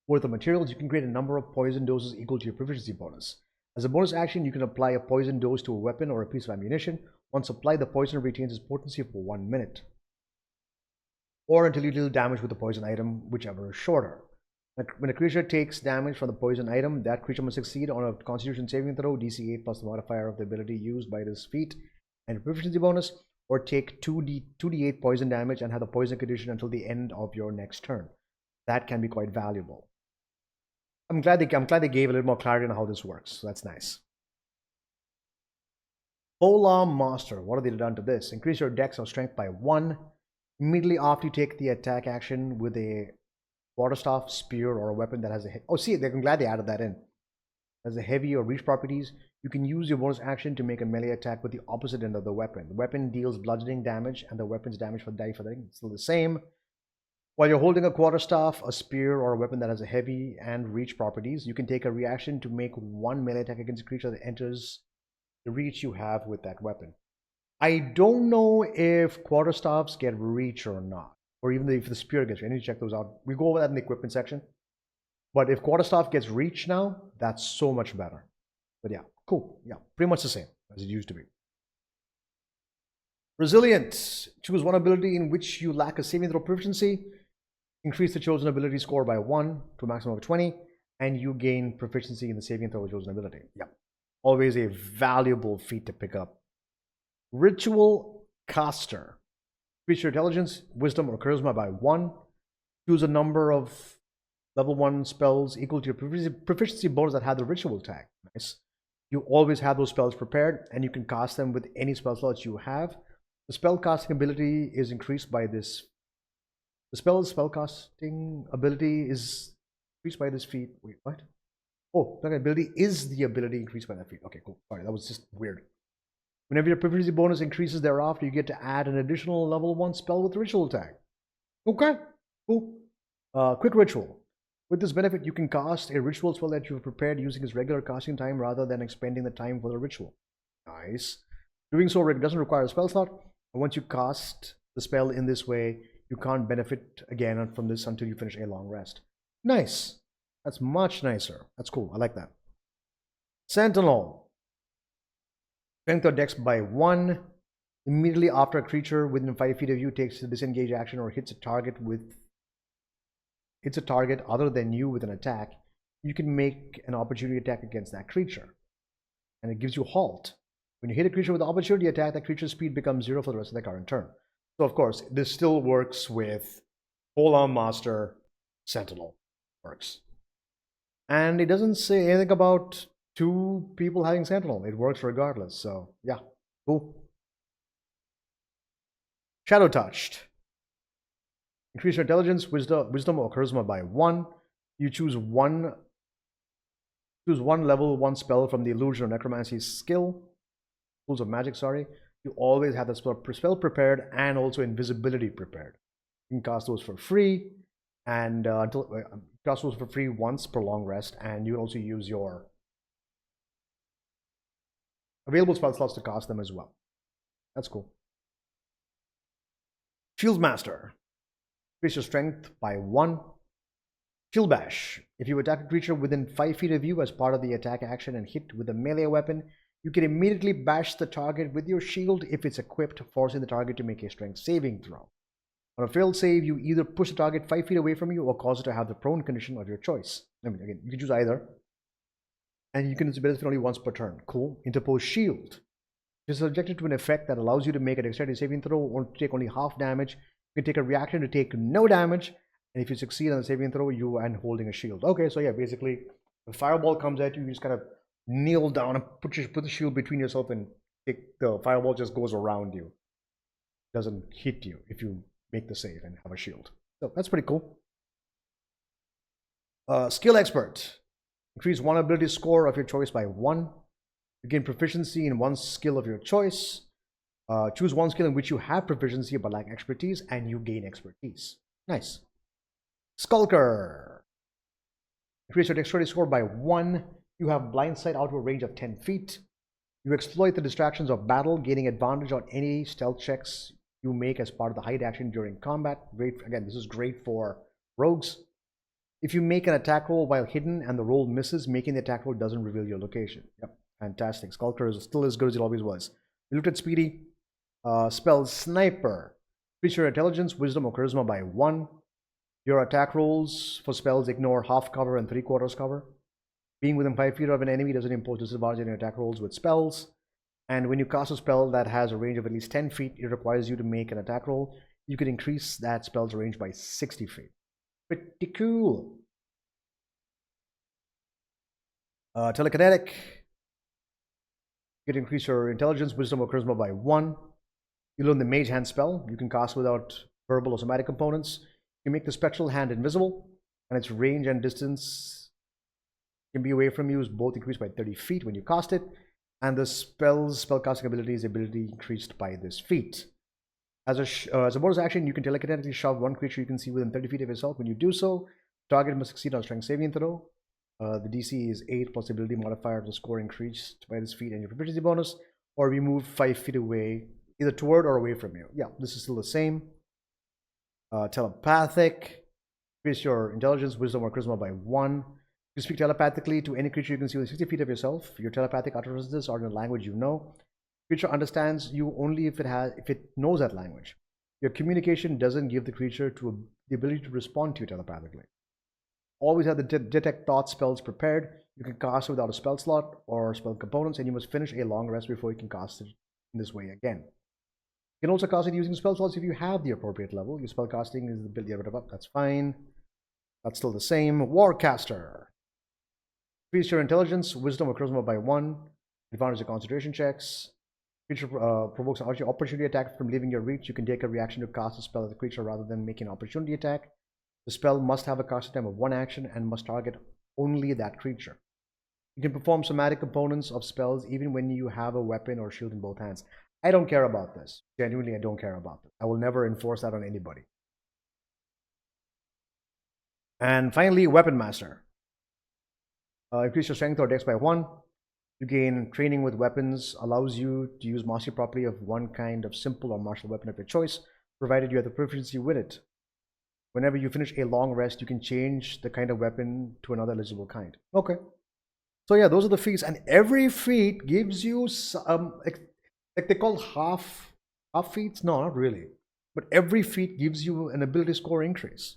A: worth of materials, you can create a number of poison doses equal to your proficiency bonus. As a bonus action, you can apply a poison dose to a weapon or a piece of ammunition. Once applied, the poisoner retains its potency for 1 minute. or until you deal damage with the poison item, whichever is shorter. When a creature takes damage from the poison item, that creature must succeed on a Constitution saving throw, DC 8 plus the modifier of the ability used by this feat, and proficiency bonus, or take 2d8 poison damage and have the poison condition until the end of your next turn. That can be quite valuable. I'm glad they gave a little more clarity on how this works. So that's nice. Polearm Master. What have they done to this? Increase your dex or strength by 1 immediately after you take the attack action with a quarterstaff, spear, or a weapon that has a hit. Oh, see, I'm glad they added that in. As a heavy or reach properties, you can use your bonus action to make a melee attack with the opposite end of the weapon. The weapon deals bludgeoning damage, and the weapon's damage for the die for the thing is still the same. While you're holding a quarterstaff, a spear, or a weapon that has a heavy and reach properties, you can take a reaction to make one melee attack against a creature that enters the reach you have with that weapon. I don't know if quarterstaffs get reach or not, or even if the spear gets reach. I need to check those out. We'll go over that in the equipment section. But if quarterstaff gets reach now, that's so much better. But yeah, cool. Yeah, pretty much the same as it used to be. Resilient. Choose one ability in which you lack a saving throw proficiency. Increase the chosen ability score by 1 to a maximum of 20, and you gain proficiency in the saving throw chosen ability. Yeah, always a valuable feat to pick up. Ritual Caster. Increase your intelligence, wisdom, or charisma by 1. Choose a number of level 1 spells equal to your proficiency bonus that have the ritual tag. Nice. You always have those spells prepared, and you can cast them with any spell slots you have. The spell casting ability is increased by this. The spellcasting ability is increased by this feat. Wait, what? Oh, that ability is the ability increased by that feat. Okay, cool. Sorry, that was just weird. Whenever your proficiency bonus increases thereafter, you get to add an additional level 1 spell with ritual tag. Okay, cool. Quick ritual. With this benefit, you can cast a ritual spell that you've prepared using its regular casting time rather than expending the time for the ritual. Nice. Doing so doesn't require a spell slot, and once you cast the spell in this way, you can't benefit again from this until you finish a long rest. Nice. That's much nicer. That's cool. I like that. Sentinel. Strength or dex by 1. Immediately after a creature within 5 feet of you takes a disengage action or hits a target other than you with an attack, you can make an opportunity attack against that creature. And it gives you halt. When you hit a creature with an opportunity attack, that creature's speed becomes 0 for the rest of the current turn. So of course, this still works with Polearm Master, Sentinel. Works. And it doesn't say anything about 2 people having Sentinel. It works regardless. So yeah, cool. Shadow Touched. Increase your intelligence, wisdom, or charisma by 1. You choose one level 1 spell from the illusion or necromancy skill. Schools of magic, sorry. You always have the spell prepared and also invisibility prepared. You can cast those for free and cast those for free once per long rest, and you can also use your available spell slots to cast them as well. That's cool. Shield Master. Increase your strength by 1. Shield Bash. If you attack a creature within 5 feet of you as part of the attack action and hit with a melee weapon, you can immediately bash the target with your shield if it's equipped, forcing the target to make a strength saving throw. On a failed save, you either push the target 5 feet away from you or cause it to have the prone condition of your choice. I mean, again, you can choose either. And you can benefit only once per turn. Cool. Interpose Shield. It is subjected to an effect that allows you to make a dexterity saving throw or take only half damage. You can take a reaction to take no damage. And if you succeed on the saving throw, you are holding a shield. Okay, so yeah, basically, the fireball comes at you, you just kind of kneel down and put the shield between yourself and the fireball just goes around you. It doesn't hit you if you make the save and have a shield. So that's pretty cool. Skill Expert. Increase one ability score of your choice by 1. You gain proficiency in one skill of your choice. Choose one skill in which you have proficiency but lack expertise, and you gain expertise. Nice. Skulker. Increase your dexterity score by 1. You have blind sight out to a range of 10 feet. You exploit the distractions of battle, gaining advantage on any stealth checks you make as part of the hide action during combat. Great. Again, this is great for rogues. If you make an attack roll while hidden and the roll misses, making the attack roll doesn't reveal your location. Yep, fantastic. Skulker is still as good as it always was. We looked at Speedy. Spell Sniper. Increase your intelligence, wisdom, or charisma by 1. Your attack rolls for spells ignore half cover and 3/4 cover. Being within 5 feet of an enemy doesn't impose disadvantage on your attack rolls with spells. And when you cast a spell that has a range of at least 10 feet, it requires you to make an attack roll. You can increase that spell's range by 60 feet. Pretty cool. Telekinetic. You can increase your intelligence, wisdom, or charisma by 1. You learn the Mage Hand spell. You can cast without verbal or somatic components. You make the spectral hand invisible, and its range and distance can be away from you is both increased by 30 feet when you cast it, and the spellcasting ability is ability increased by this feat. As a bonus action, you can telekinetically shove one creature you can see within 30 feet of yourself. When you do so, target must succeed on a strength saving throw. The DC is 8 plus the ability modifier of the score increased by this feat and your proficiency bonus, or be moved 5 feet away, either toward or away from you. Yeah, this is still the same. Telepathic. Increase your intelligence, wisdom, or charisma by 1. You speak telepathically to any creature you can see within 60 feet of yourself. Your telepathic utterances are in a language you know. Creature understands you only if it knows that language. Your communication doesn't give the creature the ability to respond to you telepathically. Always have the detect thought spells prepared. You can cast without a spell slot or spell components, and you must finish a long rest before you can cast it in this way again. You can also cast it using spell slots if you have the appropriate level. Your spell casting is the ability to up. That's fine. That's still the same. Warcaster. Increase your intelligence, wisdom, or charisma by 1. Advantage of concentration checks. Creature provokes an opportunity attack from leaving your reach. You can take a reaction to cast a spell at the creature rather than making an opportunity attack. The spell must have a casting time of 1 action and must target only that creature. You can perform somatic components of spells even when you have a weapon or shield in both hands. I don't care about this. Genuinely, I don't care about this. I will never enforce that on anybody. And finally, Weapon Master. Increase your strength or dex by 1. You gain training with weapons, allows you to use mastery property of one kind of simple or martial weapon of your choice, provided you have the proficiency with it. Whenever you finish a long rest, you can change the kind of weapon to another eligible kind. Okay. So yeah, those are the feats, and every feat gives you like they call half feats. No, not really. But every feat gives you an ability score increase.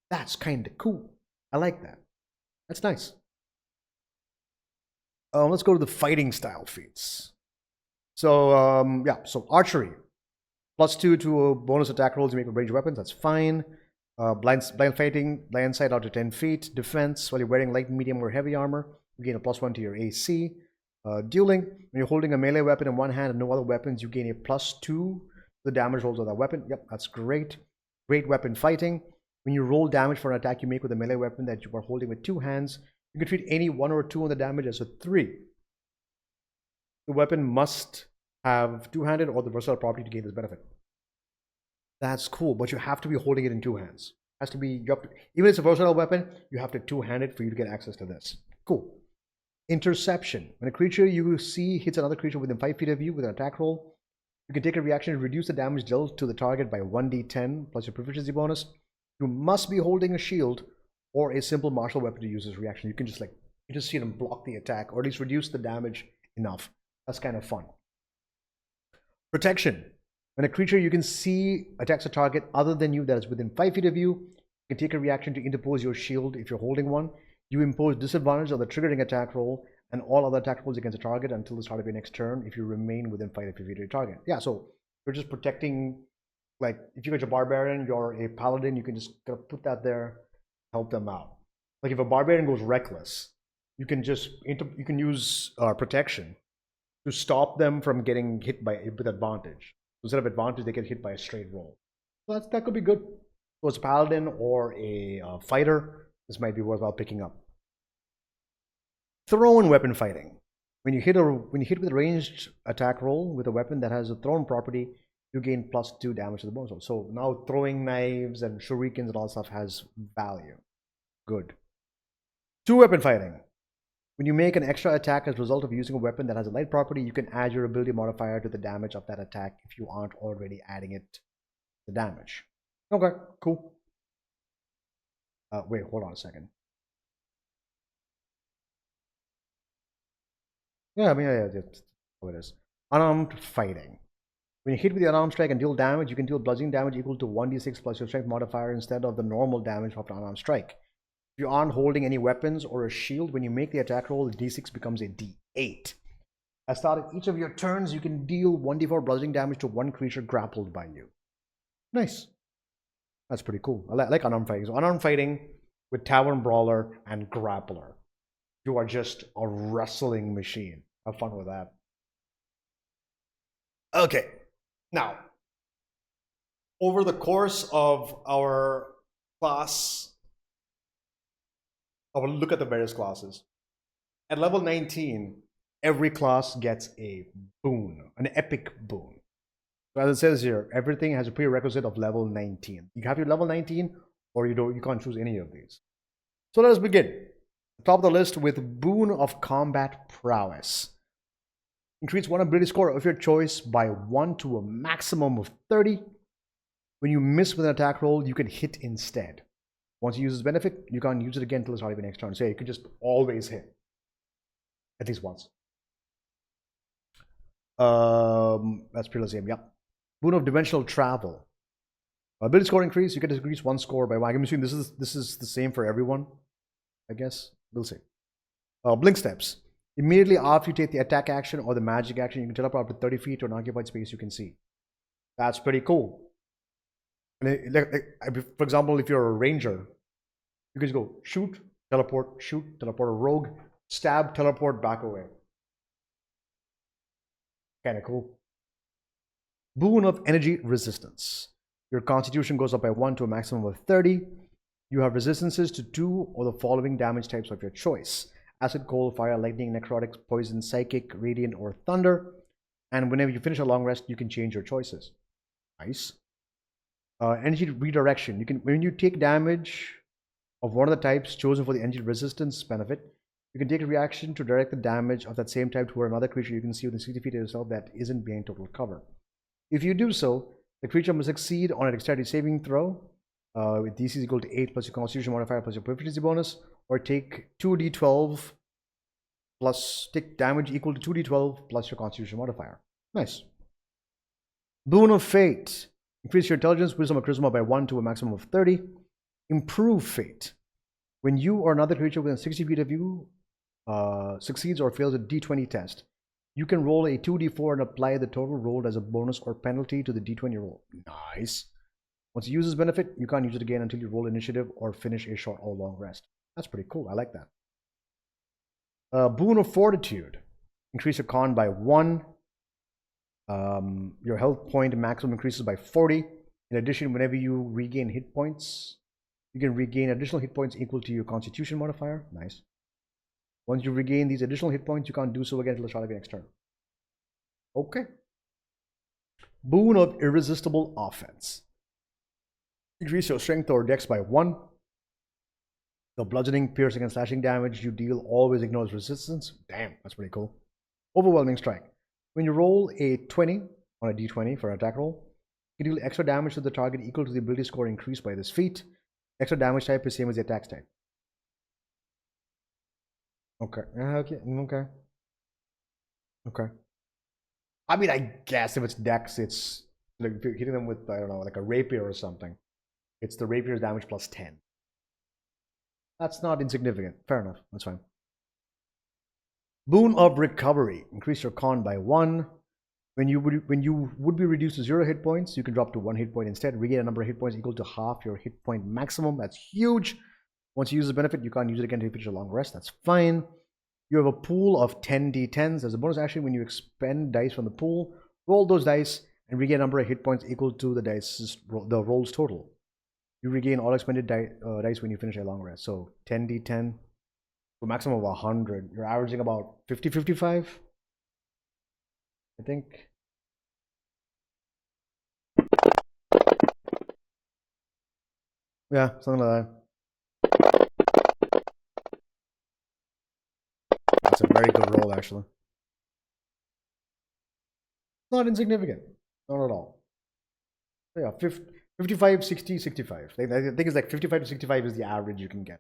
A: That's kind of cool. I like that. That's nice. Let's go to the fighting style feats. So yeah, so archery. +2 to a bonus attack rolls you make with ranged weapons. That's fine. Blind fighting, blind sight out to 10 feet. Defense, while you're wearing light, medium, or heavy armor, you gain a +1 to your AC. Dueling, when you're holding a melee weapon in one hand and no other weapons, you gain a +2 to the damage rolls of that weapon. Yep, that's great. Great weapon fighting. When you roll damage for an attack you make with a melee weapon that you are holding with 2 hands, you can treat any 1 or 2 on the damage as a 3. The weapon must have two-handed or the versatile property to gain this benefit. That's cool, but you have to be holding it in 2 hands. It has to be, even if it's a versatile weapon, you have to two-hand it for you to get access to this. Cool. Interception. When a creature you see hits another creature within 5 feet of you with an attack roll, you can take a reaction and reduce the damage dealt to the target by 1d10 plus your proficiency bonus. You must be holding a shield or a simple martial weapon to use this reaction. You can just see them block the attack or at least reduce the damage enough. That's kind of fun. Protection. When a creature you can see attacks a target other than you that is within 5 feet of you, you can take a reaction to interpose your shield if you're holding one. You impose disadvantage on the triggering attack roll and all other attack rolls against the target until the start of your next turn if you remain within 5 feet of your target. Yeah, so you're just protecting, like if you're a barbarian, you're a paladin, you can just kind of put that there, help them out. Like if a barbarian goes reckless, you can just you can use protection to stop them from getting hit with advantage. Instead of advantage, they get hit by a straight roll. So that could be good. So as a paladin or a fighter, this might be worthwhile picking up. Thrown weapon fighting. When you hit with a ranged attack roll with a weapon that has a thrown property, you gain +2 damage to the bonus roll. So now throwing knives and shurikens and all that stuff has value. Good. 2 weapon fighting. When you make an extra attack as a result of using a weapon that has a light property, you can add your ability modifier to the damage of that attack if you aren't already adding it to the damage. Okay, cool. Wait, hold on a second. Yeah, I mean, yeah, that's how it is. Unarmed fighting. When you hit with the unarmed strike and deal damage, you can deal bludgeoning damage equal to 1d6 plus your strength modifier instead of the normal damage of an unarmed strike. If you aren't holding any weapons or a shield, when you make the attack roll, the d6 becomes a d8. At the start of each of your turns, you can deal 1d4 bludgeoning damage to one creature grappled by you. Nice. That's pretty cool. I like unarmed fighting. So unarmed fighting with Tavern Brawler and Grappler. You are just a wrestling machine. Have fun with that. Okay. Now, over the course of our class, I will look at the various classes. At level 19, every class gets a boon, an epic boon. So as it says here, everything has a prerequisite of level 19. You have your level 19, or you can't choose any of these. So let us begin. Top of the list with Boon of Combat Prowess. Increase one ability score of your choice by 1 to a maximum of 30. When you miss with an attack roll, you can hit instead. Once you use this benefit, you can't use it again until the start of your next turn. So you could just always hit. At least once. That's pretty much the same, yep. Boon of Dimensional Travel. Ability score increase, you can increase one score by 1. I'm assuming this is the same for everyone, I guess. We'll see. Blink Steps. Immediately after you take the attack action or the magic action, you can teleport up to 30 feet to an occupied space you can see. That's pretty cool. And for example, if you're a ranger, you can just go shoot, teleport, a rogue, stab, teleport back away. Kind of cool. Boon of Energy Resistance. Your constitution goes up by 1 to a maximum of 30. You have resistances to 2 or the following damage types of your choice: acid, cold, fire, lightning, necrotic, poison, psychic, radiant, or thunder. And whenever you finish a long rest, you can change your choices. Nice. Energy redirection. When you take damage of one of the types chosen for the energy resistance benefit, you can take a reaction to direct the damage of that same type toward another creature you can see within 60 feet of yourself that isn't behind total cover. If you do so, the creature must succeed on a dexterity saving throw with DC is equal to 8 plus your constitution modifier plus your proficiency bonus, or take 2d12 plus take damage equal to 2d12 plus your constitution modifier. Nice. Boon of Fate. Increase your intelligence, wisdom, or charisma by 1 to a maximum of 30. Improve Fate. When you or another creature within 60 feet of you succeeds or fails a d20 test, you can roll a 2d4 and apply the total rolled as a bonus or penalty to the d20 roll. Nice. Once you use this benefit, you can't use it again until you roll initiative or finish a short or long rest. That's pretty cool. I like that. Boon of Fortitude. Increase your con by 1. Your health point maximum increases by 40. In addition, whenever you regain hit points, you can regain additional hit points equal to your constitution modifier. Nice. Once you regain these additional hit points, you can't do so again until the start of your next turn. Okay. Boon of Irresistible Offense. Increase your strength or dex by 1. The bludgeoning, piercing, and slashing damage you deal always ignores resistance. Damn, that's pretty cool. Overwhelming Strike. When you roll a 20 on a d20 for an attack roll, you deal extra damage to the target equal to the ability score increased by this feat. Extra damage type is same as the attack type. Okay. Okay. I mean, I guess if it's dex, it's like if you're hitting them with, I don't know, like a rapier or something. It's the rapier's damage plus 10. That's not insignificant. Fair enough. That's fine. Boon of Recovery. Increase your con by 1. When you would be reduced to 0 hit points, you can drop to 1 hit point instead. Regain a number of hit points equal to half your hit point maximum. That's huge. Once you use the benefit, you can't use it again until you finish a long rest. That's fine. You have a pool of 10 d10s. As a bonus action, when you expend dice from the pool, roll those dice and regain a number of hit points equal to the roll's total. You regain all expended dice when you finish a long rest. So 10 d10 to a maximum of 100. You're averaging about 50-55, I think. Yeah, something like that. That's a very good roll, actually. Not insignificant. Not at all. So yeah, 55, 60, 65. I think it's like 55 to 65 is the average you can get.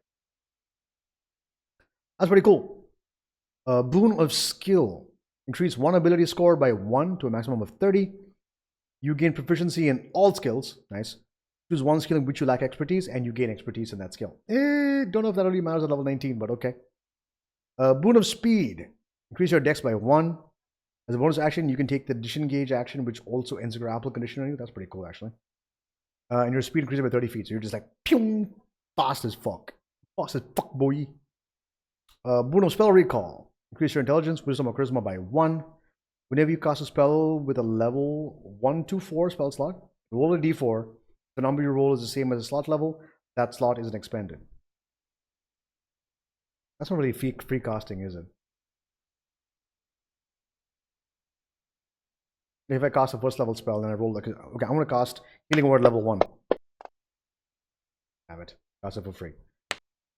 A: That's pretty cool. Boon of Skill. Increase one ability score by 1 to a maximum of 30. You gain proficiency in all skills. Nice. Choose one skill in which you lack expertise, and you gain expertise in that skill. Don't know if that really matters at level 19, but okay. Boon of Speed. Increase your dex by 1. As a bonus action, you can take the disengage action, which also ends a grapple condition on you. That's pretty cool, actually. And your speed increases by 30 feet, so you're just like, pew, fast as fuck. Fast as fuck, boy. Boon of Spell Recall. Increase your intelligence, wisdom, or charisma by 1. Whenever you cast a spell with a level 1 to 4 spell slot, roll a d4. The number you roll is the same as the slot level. That slot isn't expended. That's not really free casting, is it? If I cast a first level spell, then I roll like, okay, I'm going to cast Healing Word level 1. Have it. Cast it for free.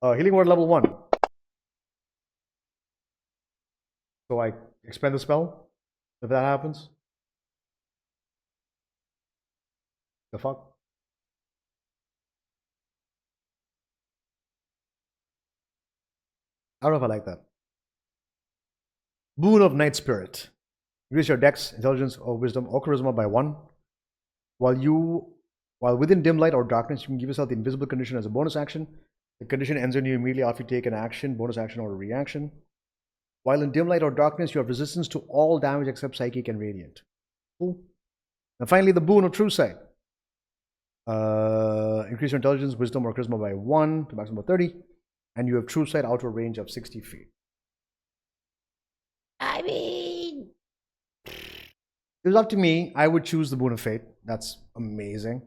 A: Healing Word level 1. So I expend the spell. If that happens. The fuck? I don't know if I like that. Boon of Night Spirit. Increase your dex, intelligence, or wisdom, or charisma by 1. While within dim light or darkness, you can give yourself the invisible condition as a bonus action. The condition ends on you immediately after you take an action, bonus action, or a reaction. While in dim light or darkness, you have resistance to all damage except psychic and radiant. Cool. And finally, the Boon of True Sight. Increase your intelligence, wisdom, or charisma by 1 to maximum of 30. And you have True Sight out to a range of 60 feet. I mean, if it was up to me, I would choose the Boon of Fate. That's amazing.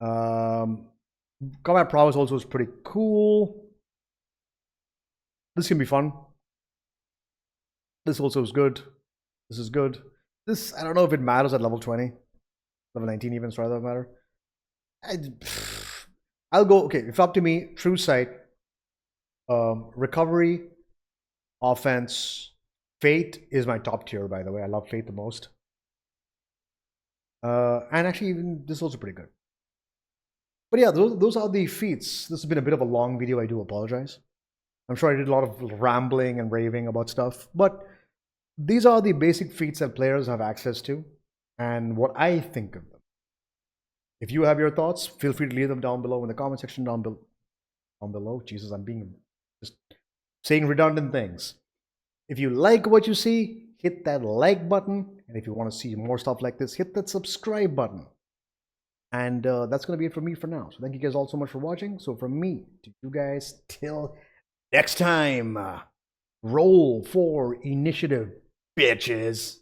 A: Combat prowess also is pretty cool. This can be fun. This also is good. This is good. This, I don't know if it matters at level 20. Level 19 even, sorry, that matter. I'll go, okay, if up to me, True Sight, Recovery, Offense, Fate is my top tier, by the way. I love Fate the most. And actually, even this is also pretty good. But yeah, those are the feats. This has been a bit of a long video. I do apologize. I'm sure I did a lot of rambling and raving about stuff. But these are the basic feats that players have access to and what I think of them. If you have your thoughts, feel free to leave them down below in the comment section down below. Jesus, I'm being just saying redundant things. If you like what you see, hit that like button. And if you want to see more stuff like this, hit that subscribe button. And that's going to be it for me for now. So thank you guys all so much for watching. So from me to you guys, till next time, roll for initiative, bitches.